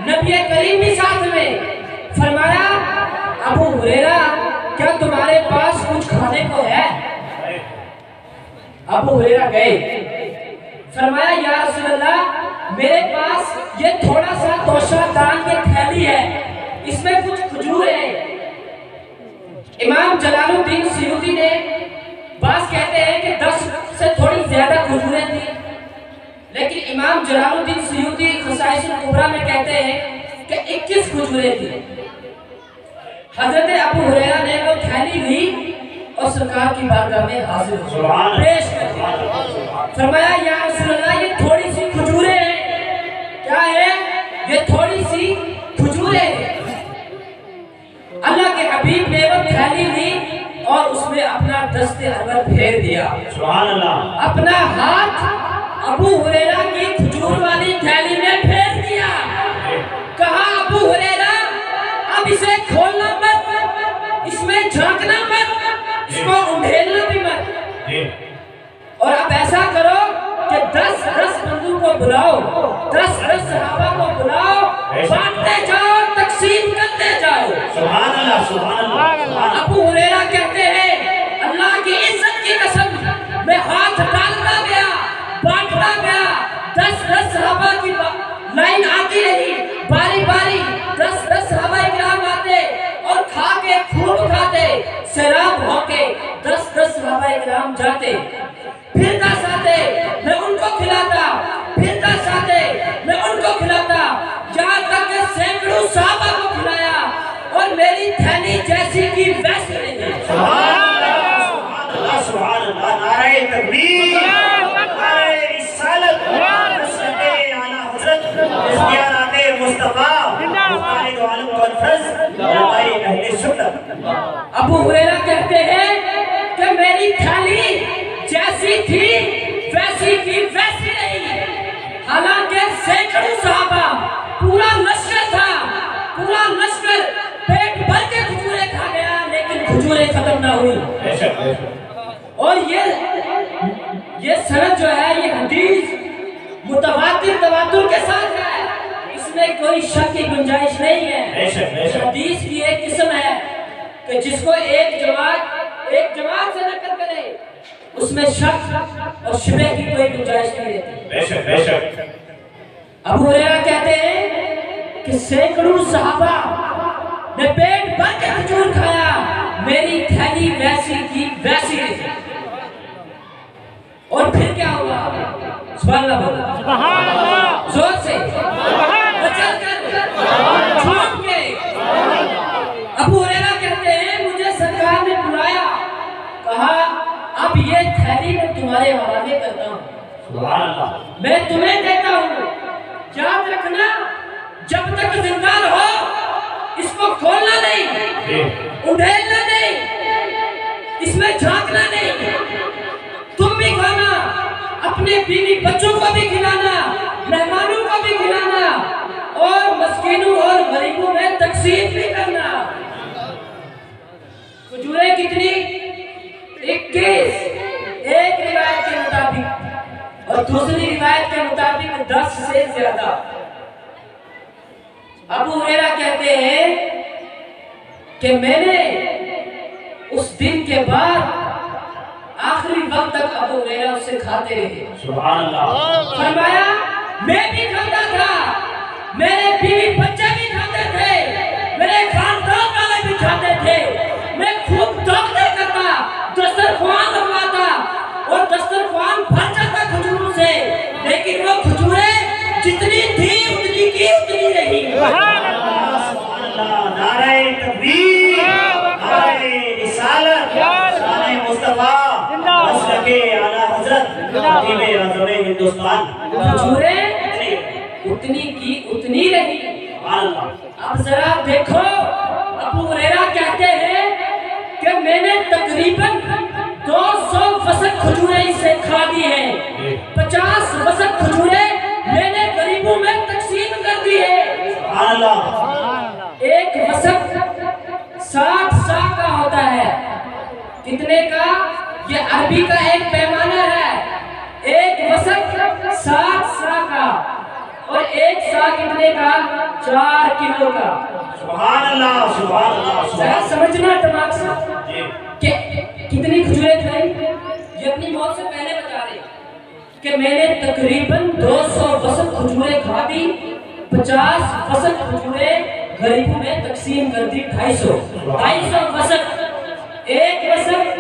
نبی کریم بھی ساتھ میں۔ فرمایا ابو ہریرہ کیا تمہارے پاس کچھ کھانے کو ہے؟ ابو ہریرہ گئے، فرمایا یا رسول اللہ میرے پاس یہ تھوڑا سا توشہ دان کی تھیلی ہے، اس میں کچھ کھجور ہے۔ امام جلال الدین سیوطی نے بعض کہتے ہیں کہ 10 سے تھوڑی زیادہ کھجوریں تھیں، لیکن امام جلال الدین سیوطی خصائص الکبریٰ میں کہتے ہیں کہ 21 کھجوریں تھیں۔ حضرت ابو ہریرہ نے وہ تھیلی لی اور سرکار کی بارگاہ میں حاضر ہو پیش کر دی۔ فرمایا یا رسول اللہ یہ تھوڑی سی کھجوریں ہیں۔ کیا ہے؟ یہ تھوڑی سی کھجوریں ہیں۔ اللہ کے حبیب نے وہ تھیلی لی اور اس میں اپنا دست انور پھیر دیا، سبحان اللہ، اپنا ہاتھ ابو ہریرہ کی کھجور والی تھیلی میں پھیر دیا۔ کہا ابو ہریرہ اب اسے کھولنا مت، اس میں جھانکنا مت، اس کو انڈھیلنا بھی مت، اور اب ایسا کرو کہ 10 بندوں کو بلاؤ، 10 صحابہ کو بلاؤ، بانٹتے جاؤ، تقسیم کرتے جاؤ۔ سبحان اللہ، سبحان اللہ۔ ابو ہریرہ کہتے ہیں اللہ کی عزت کی قسم میں ہاتھ ڈالتا گیا، بانٹتا گیا، 10 صحابہ کی لائن آتی رہی، باری باری 10 صحابہ اکرام آتے اور کھا کے خوب کھاتے، سیراب ہو کے 10 صحابہ اکرام جاتے، پھر 10 آتے میں ان کو کھلاتا، پھر 10 آتے میں ان کو کھلاتا، یہاں تک کہ سینکڑوں صحابہ کو کھلایا اور میری تھیلی جیسی کی ویسی نہیں ہے۔ سبحان اللہ، سبحان اللہ، نعرہ تکبیر، نعرہ رسالت، نصرت اعلیٰ حضرت اختیارات مصطفیٰ، مختار دو عالم کانفرنس، علماء اہل سنت۔ ابو ہریرہ کہتے ہیں کہ میری تھیلی جیسی تھی ویسی کی ویسی نہیں، حالانکہ سینکڑوں صحابہ، پورا لشکر تھا، پورا لشکر پیٹ بھر کے کھجوریں کھا گیا، لیکن یہ سند جو ہے یہ حدیث متواتر تواتر کے ساتھ ہے، اس میں کوئی شک کی گنجائش نہیں ہے۔ حدیث کی ایک قسم ہے کہ جس کو ایک جماعت سے نقل کرے اس میں شک اور شبہ کی کوئی گنجائش نہیں رہتی۔ ابو ہریرہ کہتے ہیں کہ سینکڑوں صحابہ نے پیٹ بھر کے کھجور کھایا، میری تھیلی ویسی کی ویسی رہی۔ اور پھر کیا ہوا؟ سبحان اللہ بولو، سبحان اللہ، زور سے، بچل کر، چھوٹ کے۔ ابو ہریرہ کہتے ہیں مجھے سرکار نے بلایا، کہا اب یہ تھیلی میں تمہارے حوالے کرتا ہوں، سبحان اللہ، میں تمہیں دیتا ہوں، یاد رکھنا جب تک زندہ رہو اس کو کھولنا نہیں، اڑھیلنا نہیں، اس میں جھانکنا نہیں، تم بھی کھانا، اپنے بیوی بچوں کو بھی کھلانا، مہمانوں کو بھی کھلانا، اور مسکینوں اور غریبوں میں تقسیم بھی کرنا۔ کھجوریں کتنی؟ 21، ایک روایت کے مطابق، اور دوسری روایت کے مطابق 10 سے زیادہ۔ ابو ہریرہ کہتے ہیں کہ میں نے اس دن کے بعد آخری وقت تک ابو ہریرہ اس سے کھاتے رہے، سبحان اللہ، فرمایا میں بھی کھاتا تھا، میرے بیوی بچے بھی کھاتے تھے، میرے خاندان والے بھی کھاتے تھے، میں خوب دوڑتے کرتا، دسترخوان لگواتا اور دسترخوان بھر جاتا کھجوروں سے، لیکن وہ کھجوریں جتنی تھی اتنی کی اتنی رہی۔ نعرہ تکبیر، نعرہ رسالت، شان مصطفیٰ، مسلک اعلیٰ حضرت خطیب اعظم ہندوستان۔ کھجوریں اتنی کی اتنی رہی۔ اب ذرا دیکھو، ابو ہریرہ کہتے ہیں کہ میں نے تقریباً 200 وسق کھجوریں اس سے کھا دی ہیں، 50 وسق کھجوریں میں نے غریبوں میں تقسیم کر دی ہے۔ ایک وسق 60 سا کا ہوتا ہے، کتنے کا؟ یہ عربی کا ایک پیمانہ ہے، ایک وسق 60 سا کا، اور ایک سا کتنے کا؟ 4 کلو کا۔ سبحان اللہ، سبحان اللہ، ذرا سمجھنا دماغ سے کہ کتنی کھجوریں کھائی، یہ اپنی موت سے پہلے بتا رہے کہ میں نے تقریباً 200 وسق کھجوریں کھا دی، 50 وسق کھجوریں غریبوں میں تقسیم کر دی، 250 وسق، ایک وسق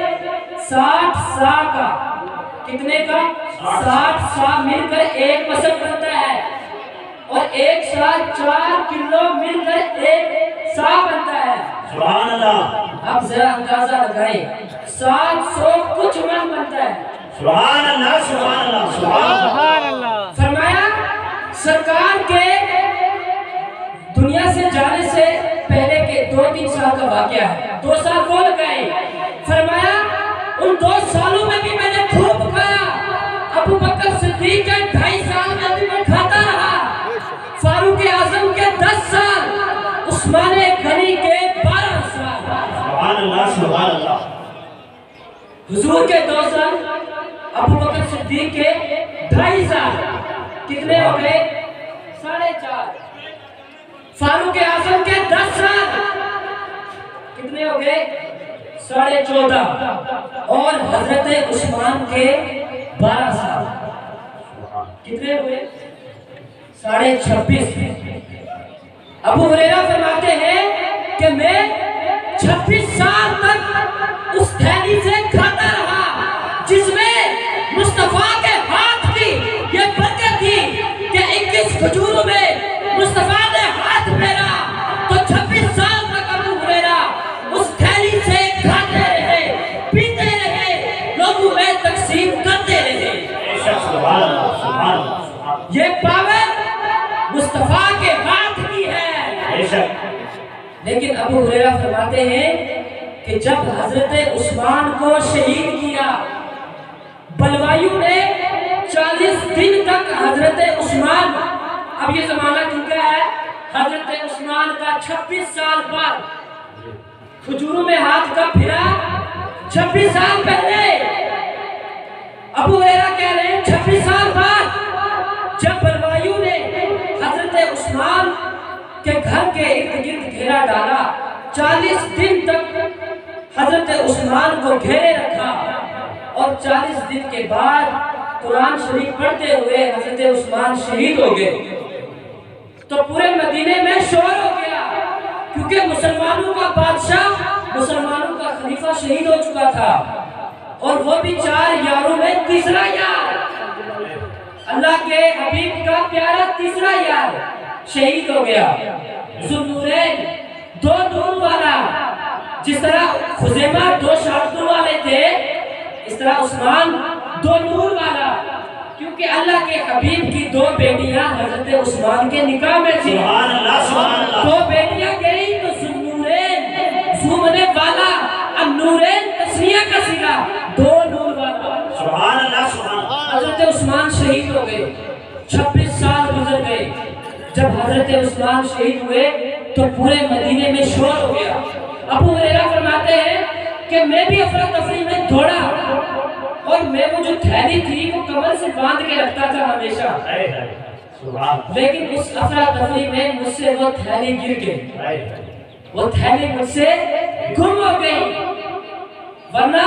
60 سا کا، کتنے کا؟ 60 سا مل کر ایک وسق بنتا ہے، اور ایک سا 4 کلو مل کر ایک سا بنتا ہے، سبحان اللہ۔ اب ذرا اندازہ لگائیں، 700 کچھ من بنتا ہے، سبحان اللہ، سبحان اللہ، سبحان اللہ۔ فرمایا سرکار کے دنیا سے جانے سے پہلے کے 2-3 سال کا واقعہ ہے، 2 سال کو لگائے، فرمایا ان 2 سالوں میں بھی میں نے خوب کھایا، ابو بکر صدیق کے 2.5 سال میں بھی میں کھاتا رہا، فاروق اعظم کے 10 سال، عثمان غنی کے 12 سال، سبحان اللہ، سبحان اللہ۔ حضور کے 2 سال، ابو بکر صدیق کے 2.5 سال، کتنے ہو گئے؟ 4.5۔ فاروق اعظم کے 10 سال، کتنے ہو گئے؟ 14.5، اور حضرت عثمان کے 12 سال، کتنے ہوئے؟ 26.5۔ ابو ہریرہ فرماتے ہیں کہ میں 26 سال تک اس تھیلی سے کھاتا رہا جس میں مصطفیٰ کے ہاتھ کی یہ برکت تھی کہ 21 کھجوروں میں مصطفیٰ نے ہاتھ پھیرا تو 26 سال تک ابو ہریرہ اس تھیلی سے کھاتے رہے، پیتے رہے، لوگوں میں تقسیم کرتے رہے۔ یہ پاور مصطفیٰ کے ہاتھ کی ہے۔ لیکن ابو ہریرہ فرماتے ہیں کہ جب حضرت عثمان کو شہید کیا، بلوائیوں نے 40 دن تک حضرت عثمان، اب یہ زمانہ چکا ہے حضرت عثمان کا 26 سال بعد، کھجوروں میں ہاتھ کا پھرا 26 سال پہلے ابو ہریرہ کہہ رہے ہیں 26 سال بعد جب بلوایوں نے حضرت عثمان کے گھر کے ارد گرد گھیرا ڈالا، 40 دن تک حضرت عثمان کو گھیرے رکھا، اور 40 دن کے بعد قرآن شریف پڑھتے ہوئے حضرت عثمان شہید ہو گئے، تو پورے مدینے میں شور ہو گیا، کیونکہ مسلمانوں کا بادشاہ، مسلمانوں کا خلیفہ شہید ہو چکا تھا، اور وہ بھی 4 یاروں میں تیسرا یار، اللہ کے حبیب کا پیارا تیسرا یار شہید ہو گیا۔ ذوالنورین 2 نور والا، جس طرح خزیمہ 2 شہادتوں والے تھے، اس طرح عثمان 2 نور والا، کیونکہ اللہ کے حبیب کی 2 بیٹیاں حضرت عثمان کے نکاح میں تھی۔ 2 بیٹیاں گئی تو ذوالنورین، ذومنے والا، النورین تسنیہ کا صیغہ، 2 نور والا، سبحان اللہ سبحان اللہ۔ حضرت عثمان شہید ہو گئے، 26 سال گزر گئے، جب حضرت عثمان شہید ہوئے تو پورے مدینے میں شور ہو گیا۔ ابو ہریرہ فرماتے ہیں کہ میں بھی افراتفری میں دوڑا، اور میں وہ جو تھیلی تھی وہ کمر سے باندھ کے رکھتا تھا ہمیشہ، لیکن اس افراتفری میں مجھ سے وہ تھیلی گر گئی، وہ تھیلی مجھ سے گم ہو گئی، ورنہ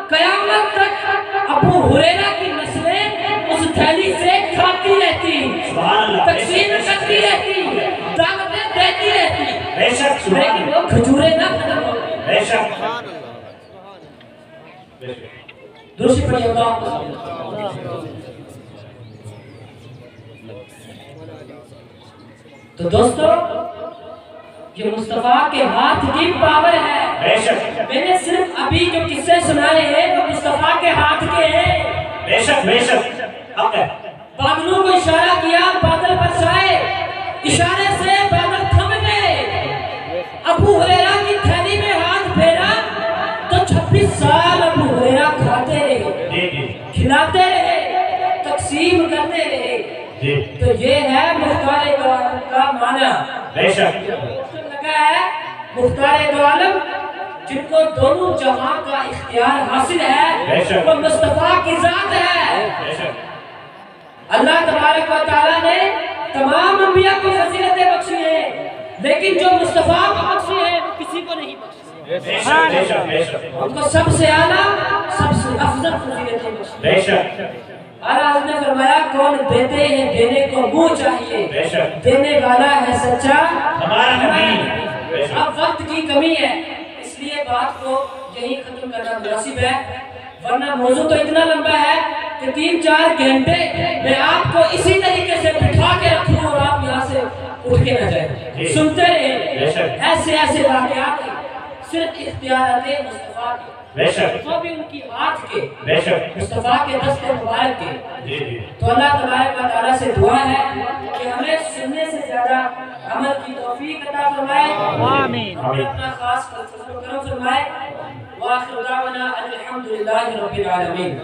قیامت تک ابو ہریرہ کی نسلیں اس تھیلی سے کھاتی رہتی، تقسیم کرتی رہتی، دعوتیں دیتی رہتی، لیکن وہ کھجوریں نہ ختم ہوتی۔ دوسری پڑھی اللہ تو دوستو، یہ مصطفیٰ کے ہاتھ کی پاور ہے۔ میں نے صرف ابھی جو قصے سنائے ہیں وہ مصطفیٰ کے ہاتھ کے ہیں۔ بے شک بے شک، حق ہے۔ بادلوں کو اشارہ کیا، بادل برسائے، اشارے سے بادل تھم گئے، ابو ہریرہ کی تھیلی میں ہاتھ پھیرا تو 26 سال ابو ہریرہ کھاتے رہے، کھلاتے رہے، تقسیم کرتے رہے۔ تو یہ ہے مختار دو عالم کا معنی۔ بے شک لگا ہے مختار دو عالم، جن کو دونوں جہاں کا اختیار حاصل ہے، وہ مصطفیٰ کی ذات ہے۔ اللہ تبارک و تعالیٰ نے تمام انبیاء کو فضیلتیں بخشی ہیں، لیکن جو مصطفیٰ کو بخشی ہیں وہ کسی کو نہیں بخشی، ان کو سب سے اعلیٰ، سب سے افضل فضیلتیں بخشی۔ اللہ نے فرمایا کون دیتے ہیں دینے کو منہ چاہیے، دینے والا ہے سچا ہمارا نبی۔ اب وقت کی کمی ہے، اس لیے بات کو یہی ختم کرنا مناسب ہے، ورنہ موضوع تو اتنا لمبا ہے کہ 3-4 گھنٹے میں آپ کو اسی طریقے سے بٹھا کے رکھوں اور آپ یہاں سے اٹھ کے نہ جائیں، سنتے رہیں۔ ایسے ایسے واقعات ہیں، صرف اختیارات مصطفیٰ کے، وہ بھی ان کی ہاتھ کے، مصطفیٰ کے دست مبارک کے۔ تو اللہ تبارک و تعالیٰ سے دعا ہے کہ ہمیں سننے سے زیادہ عمل کی توفیق عطا فرمائے، آمین، اور اپنا خاص فضل و کرم فرمائے۔ وآخر دعوانا الحمدللہ رب العالمین۔